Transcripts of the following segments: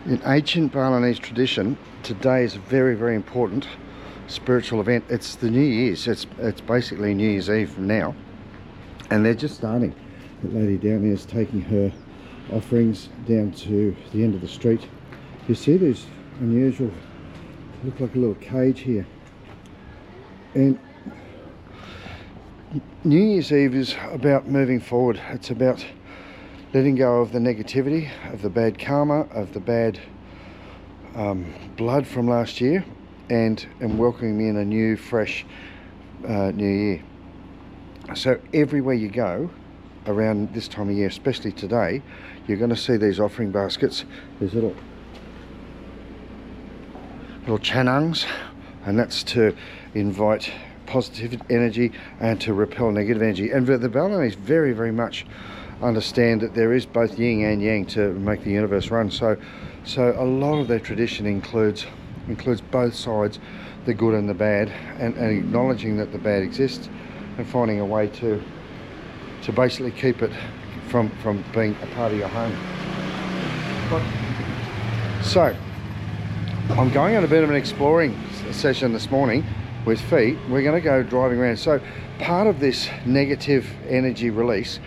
In ancient Balinese tradition, today is a very, very important spiritual event. It's the New Year's. It's basically New Year's Eve now, and they're just starting. The lady down there is taking her offerings down to the end of the street. You see these unusual, look like a little cage here. And New Year's Eve is about moving forward. It's about letting go of the negativity, of the bad karma, of the bad blood from last year, and welcoming in a new, fresh new year. So everywhere you go around this time of year, especially today, you're going to see these offering baskets. There's little chanangs, and that's to invite positive energy and to repel negative energy. And the Balinese very, very much understand that there is both yin and yang to make the universe run. So a lot of their tradition includes both sides, the good and the bad, and acknowledging that the bad exists and finding a way to basically keep it from being a part of your home. So I'm going on a bit of an exploring session this morning with feet. We're going to go driving around. So part of this negative energy release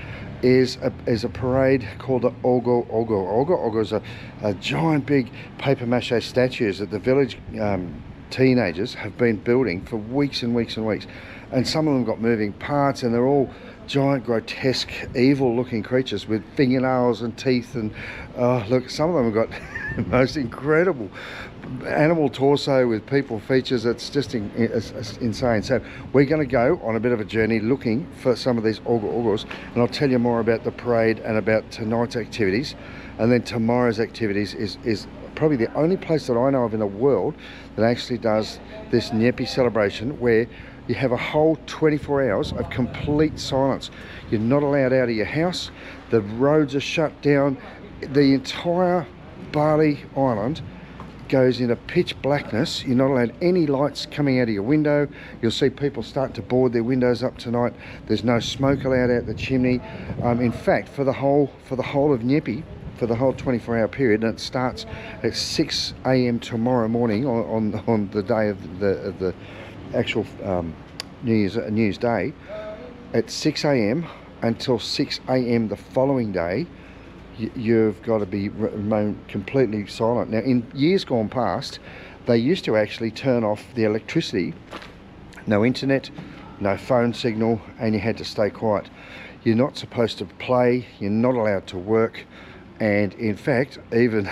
is a parade called the Ogoh-Ogoh. Ogoh-Ogoh is a giant big papermache statues that the village teenagers have been building for weeks and weeks and weeks, and some of them got moving parts, and they're all giant, grotesque, evil looking creatures with fingernails and teeth, and look, some of them have got the most incredible animal torso with people features. It's just it's insane. So we're going to go on a bit of a journey looking for some of these Ogoh-Ogohs, and I'll tell you more about the parade and about tonight's activities. And then tomorrow's activities is probably the only place that I know of in the world that actually does this Nyepi celebration, where you have a whole 24 hours of complete silence. You're not allowed out of your house. The roads are shut down. The entire Bali island goes into pitch blackness. You're not allowed any lights coming out of your window. You'll see people start to board their windows up tonight. There's no smoke allowed out the chimney. In fact, for the whole of Nyepi, for the whole 24-hour period, and it starts at 6 a.m. tomorrow morning on the day of the actual New Year's Day, at 6 a.m. until 6 a.m. the following day, you've got to remain completely silent. Now, in years gone past, they used to actually turn off the electricity, no internet, no phone signal, and you had to stay quiet. You're not supposed to play, you're not allowed to work, and in fact, even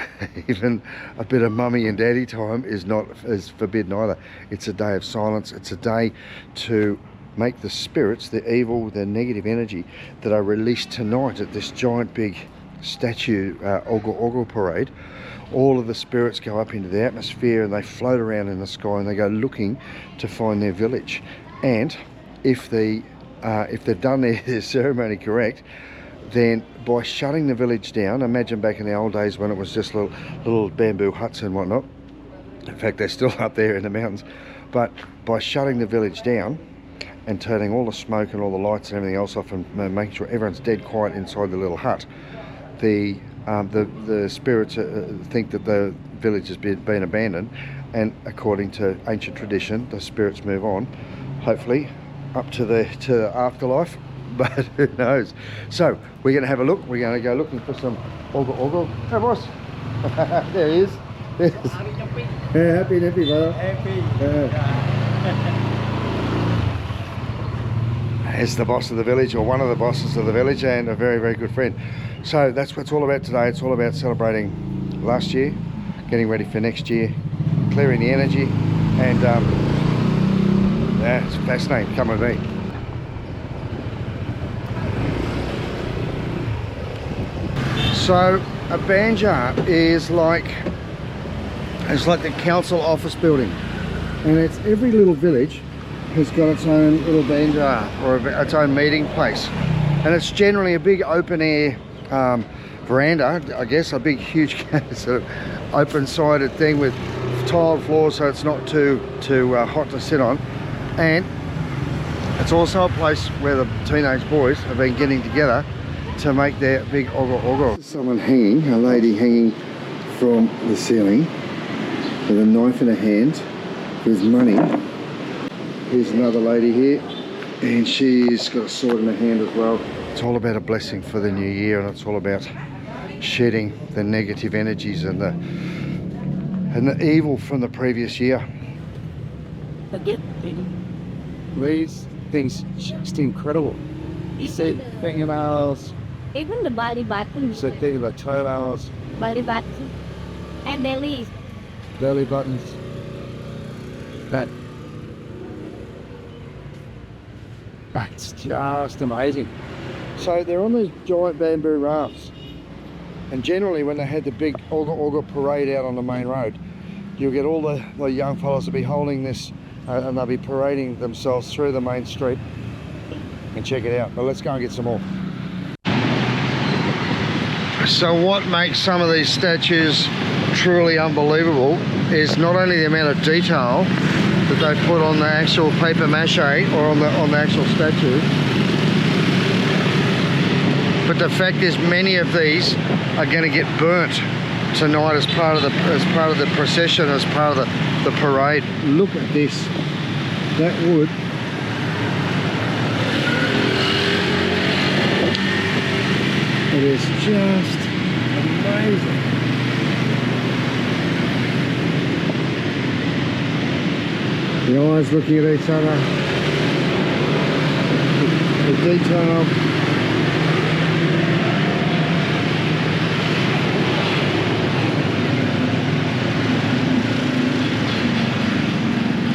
a bit of mummy and daddy time is forbidden either. It's a day of silence. It's a day to make the spirits, the evil, the negative energy that are released tonight at this giant big statue Ogoh-Ogoh parade. All of the spirits go up into the atmosphere and they float around in the sky, and they go looking to find their village. And if they've done their ceremony correct, then by shutting the village down, imagine back in the old days when it was just little bamboo huts and whatnot. In fact, they're still up there in the mountains. But by shutting the village down and turning all the smoke and all the lights and everything else off, and making sure everyone's dead quiet inside the little hut, the spirits think that the village has been abandoned, and according to ancient tradition, the spirits move on, hopefully up to the afterlife, but who knows. So we're going to have a look. We're going to go looking for some Ogoh-Ogoh. Hey boss, there he is. Yeah, happy Nyepi, brother. He's the boss of the village, or one of the bosses of the village, and a very, very good friend. So that's what it's all about today. It's all about celebrating last year, getting ready for next year, clearing the energy, and yeah, it's fascinating. Come with me. So a Banjar is like the council office building, and it's every little village has got its own little Banjar, or its own meeting place, and it's generally a big open air veranda, I guess, a big huge sort of open sided thing with tiled floors, so it's not too hot to sit on. And it's also a place where the teenage boys have been getting together to make their big Ogoh-Ogoh. Someone hanging, a lady hanging from the ceiling with a knife in her hand with money. Here's another lady here, and she's got a sword in her hand as well. It's all about a blessing for the new year, and it's all about shedding the negative energies and the evil from the previous year. These things just incredible. You see fingernails, Even the body button, you see things like toenails, body button, and belly. belly buttons. That's just amazing. So they're on these giant bamboo rafts, and generally when they had the big Ogoh-Ogoh parade out on the main road, you'll get all the young fellas to be holding this and they'll be parading themselves through the main street. And check it out, but let's go and get some more. So what makes some of these statues truly unbelievable is not only the amount of detail that they put on the actual papermache or on the actual statue, but the fact is many of these are going to get burnt tonight as part of the procession, as part of the parade. Look at this, that wood. It is just amazing. The eyes looking at each other. The detail.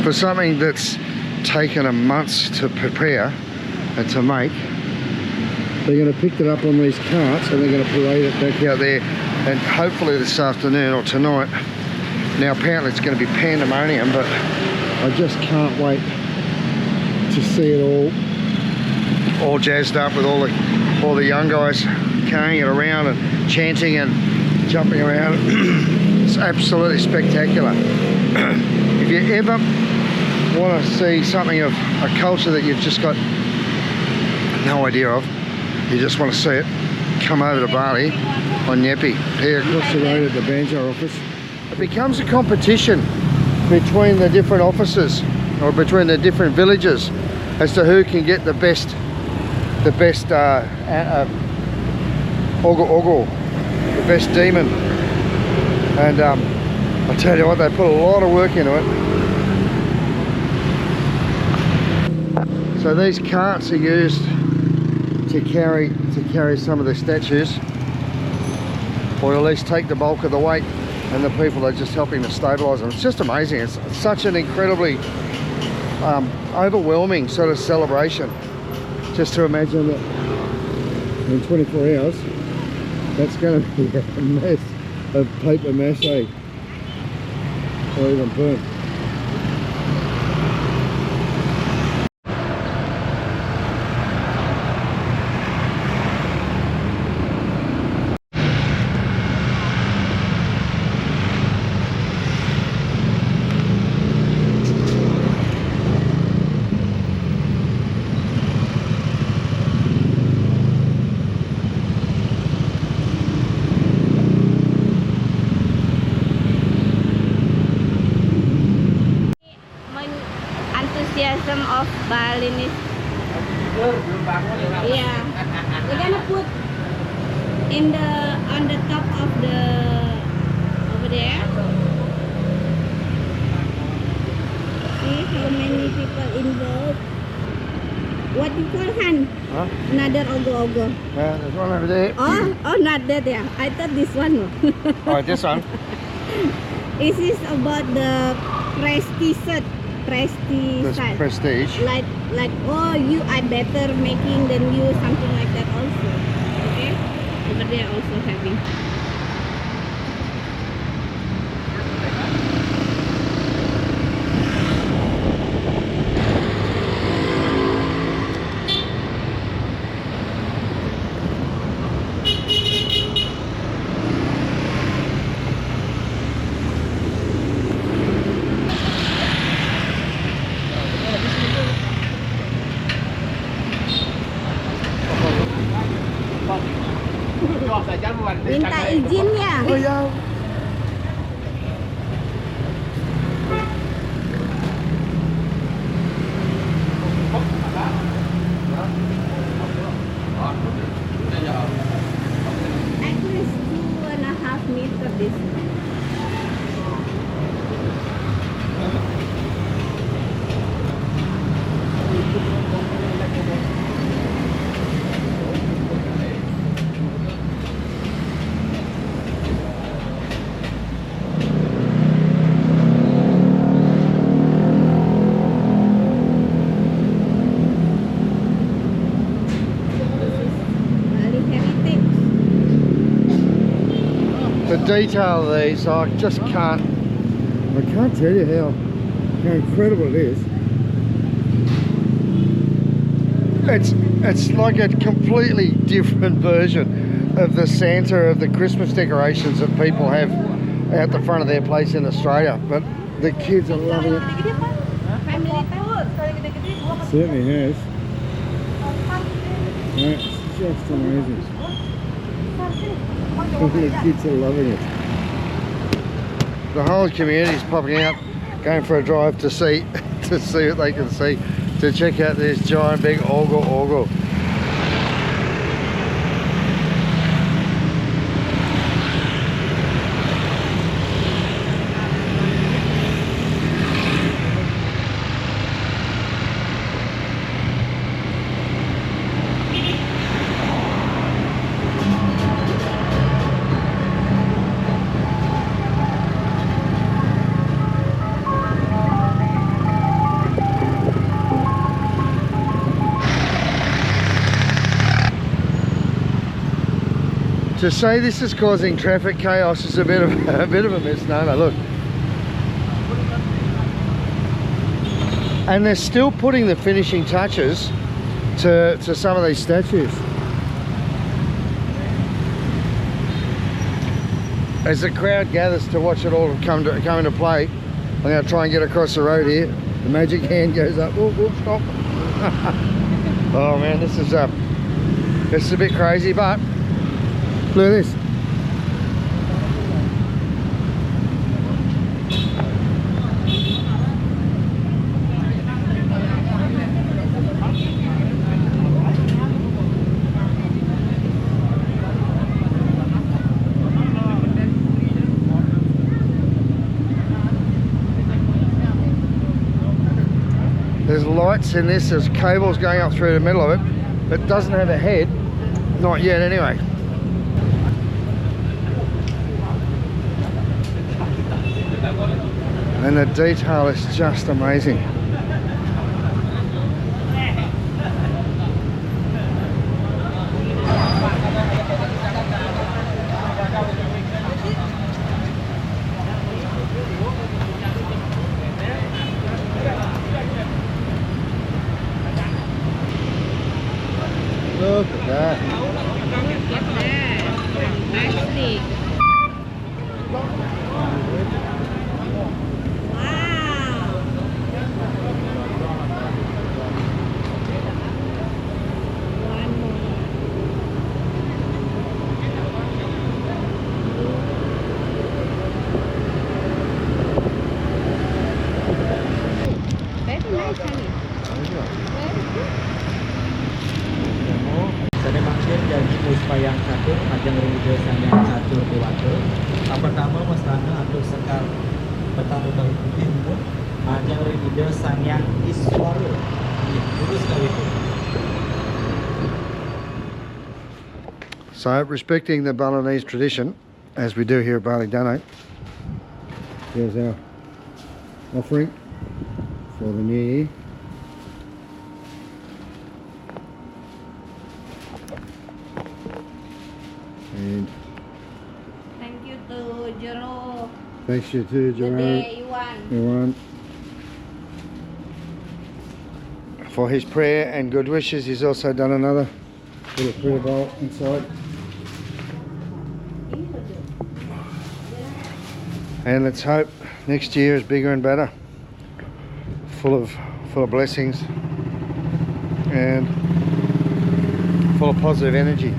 For something that's taken a month to prepare and to make, they're going to pick it up on these carts and they're going to parade it back out there, and hopefully this afternoon or tonight. Now apparently it's going to be pandemonium, but I just can't wait to see it all jazzed up with all the young guys carrying it around and chanting and jumping around. It's absolutely spectacular. If you ever want to see something of a culture that you've just got no idea of, you just want to see it, come over to Bali on Nyepi, here across the road at the Banjar office. It becomes a competition between the different offices, or between the different villages, as to who can get the best Ogoh-Ogoh, the best demon. And I tell you what, they put a lot of work into it. So these carts are used to carry some of the statues, or at least take the bulk of the weight, and the people are just helping to stabilise them. It's just amazing. It's such an incredibly overwhelming sort of celebration. Just to imagine that in 24 hours, that's going to be a mess of paper mache, or even burnt. Enthusiasm of Balinese. Yeah, we're gonna put on the top of the over there. See how many people involved. What you call Han? Huh? Another Ogoh-Ogoh. Yeah, there's one over there. Oh, not that there. I thought this one. Oh, this one? This is about the prestige set. Prestige side. Prestige. Like oh, you are better making than you, something like that also. Okay, over there also having. Minta izin ya. Oh ya. meter this. The detail of these, I just can't tell you how incredible it is. It's like a completely different version of the Santa of the Christmas decorations that people have out the front of their place in Australia. But the kids are loving it. Certainly has. That's just amazing. The kids are loving it. The whole community is popping out, going for a drive to see what they can see, to check out this giant big Ogoh-Ogoh. To say this is causing traffic chaos is a bit of a misnomer. Look, and they're still putting the finishing touches to some of these statues. As the crowd gathers to watch it all come into play, I'm going to try and get across the road here. The magic hand goes up. Oh, stop! Oh man, this is a bit crazy, but. Look at this. There's lights in this, there's cables going up through the middle of it. It doesn't have a head, not yet anyway. And the detail is just amazing. Look at that. Fantastic. Jadi muspayang catur, ajang rindu sanyang catur dewata. Pertama mestana atau sekar petani baru timur, ajang rindu sanyang iswara. Terus kali itu. So, respecting the Balinese tradition, as we do here at Bali Dano, here's our offering for the new year. And Thank you to Jero. thanks you to Jerome, everyone, for his prayer and good wishes. He's also done another little prayer bowl inside. And let's hope next year is bigger and better, full of blessings and full of positive energy.